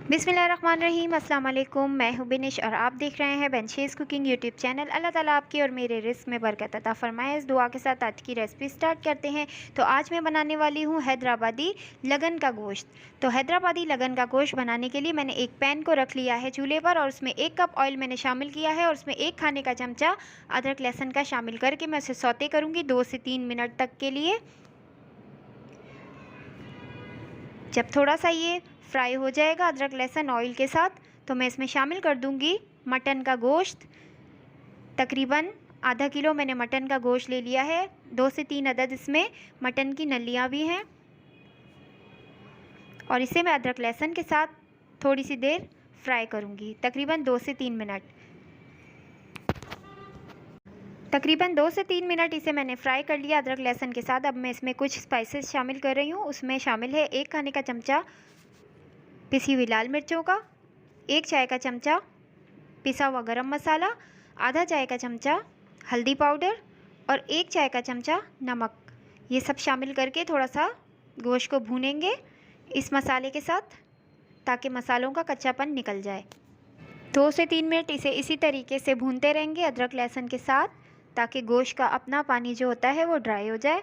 बिस्मिल्लाहिर्रहमानिर्रहीम। अस्सलाम वालेकुम। मैं हूँ बिनिश और आप देख रहे हैं बेंशेस कुकिंग यूट्यूब चैनल। अल्लाह ताला आपकी और मेरे रिस्क में बरकत अता फरमाए। इस दुआ के साथ आज की रेसिपी स्टार्ट करते हैं। तो आज मैं बनाने वाली हूँ हैदराबादी लगन का गोश्त। तो हैदराबादी लगन का गोश्त बनाने के लिए मैंने एक पैन को रख लिया है चूल्हे पर और उसमें 1 कप ऑयल मैंने शामिल किया है और उसमें 1 खाने का चमचा अदरक लहसुन का शामिल करके मैं उसे सौते करूँगी 2 से 3 मिनट तक के लिए। जब थोड़ा सा ये फ्राई हो जाएगा अदरक लहसुन ऑयल के साथ, तो मैं इसमें शामिल कर दूंगी मटन का गोश्त। तकरीबन आधा किलो मैंने मटन का गोश्त ले लिया है। 2 से 3 अदद इसमें मटन की नलियाँ भी हैं और इसे मैं अदरक लहसुन के साथ थोड़ी सी देर फ्राई करूंगी, तकरीबन 2 से 3 मिनट। तकरीबन 2 से 3 मिनट इसे मैंने फ्राई कर लिया अदरक लहसुन के साथ। अब मैं इसमें कुछ स्पाइसेस शामिल कर रही हूँ। उसमें शामिल है 1 खाने का चमचा पिसी हुई लाल मिर्चों का, 1 चाय का चमचा पिसा हुआ गरम मसाला, आधा चाय का चमचा हल्दी पाउडर और 1 चाय का चमचा नमक। ये सब शामिल करके थोड़ा सा गोश्त को भूनेंगे इस मसाले के साथ ताकि मसालों का कच्चापन निकल जाए। 2 से 3 मिनट इसे इसी तरीके से भूनते रहेंगे अदरक लहसुन के साथ ताकि गोश्त का अपना पानी जो होता है वो ड्राई हो जाए।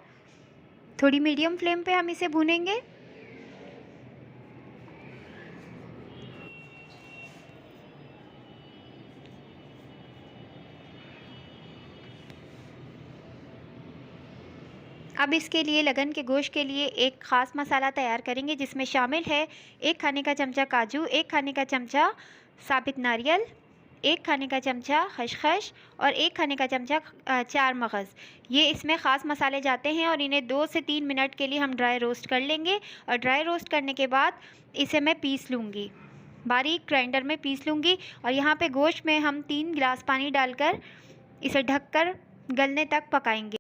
थोड़ी मीडियम फ्लेम पे हम इसे भूनेंगे। अब इसके लिए लगन के गोश्त के लिए एक ख़ास मसाला तैयार करेंगे जिसमें शामिल है 1 खाने का चमचा काजू, 1 खाने का चमचा साबित नारियल, 1 खाने का चमचा खसखस और 1 खाने का चमचा चार मगज़। ये इसमें ख़ास मसाले जाते हैं और इन्हें 2 से 3 मिनट के लिए हम ड्राई रोस्ट कर लेंगे और ड्राई रोस्ट करने के बाद इसे मैं पीस लूँगी, बारीक ग्राइंडर में पीस लूँगी। और यहाँ पे गोश्त में हम 3 गिलास पानी डालकर इसे ढककर गलने तक पकाएंगे।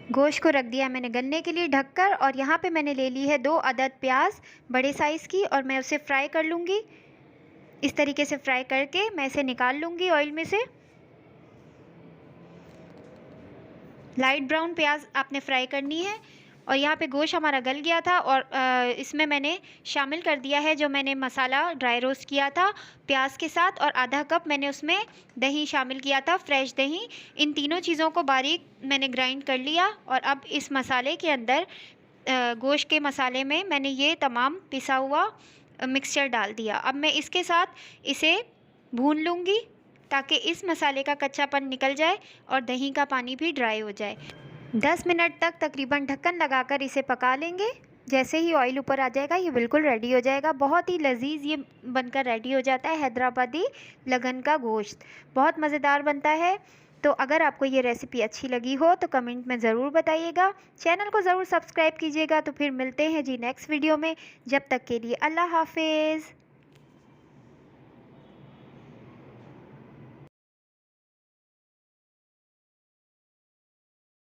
गोश्त को रख दिया मैंने गलने के लिए ढककर और यहाँ पे मैंने ले ली है 2 अदद प्याज बड़े साइज़ की और मैं उसे फ्राई कर लूँगी। इस तरीके से फ्राई करके मैं इसे निकाल लूँगी ऑयल में से। लाइट ब्राउन प्याज आपने फ्राई करनी है। और यहाँ पे गोश्त हमारा गल गया था और इसमें मैंने शामिल कर दिया है जो मैंने मसाला ड्राई रोस्ट किया था प्याज के साथ और आधा कप मैंने उसमें दही शामिल किया था, फ्रेश दही। इन तीनों चीज़ों को बारीक मैंने ग्राइंड कर लिया और अब इस मसाले के अंदर गोश्त के मसाले में मैंने ये तमाम पिसा हुआ मिक्सचर डाल दिया। अब मैं इसके साथ इसे भून लूँगी ताकि इस मसाले का कच्चापन निकल जाए और दही का पानी भी ड्राई हो जाए। 10 मिनट तक तकरीबन ढक्कन लगाकर इसे पका लेंगे। जैसे ही ऑयल ऊपर आ जाएगा ये बिल्कुल रेडी हो जाएगा। बहुत ही लजीज ये बनकर रेडी हो जाता है हैदराबादी लगन का गोश्त, बहुत मज़ेदार बनता है। तो अगर आपको ये रेसिपी अच्छी लगी हो तो कमेंट में ज़रूर बताइएगा। चैनल को ज़रूर सब्सक्राइब कीजिएगा। तो फिर मिलते हैं जी नेक्स्ट वीडियो में। जब तक के लिए अल्लाह हाफिज़।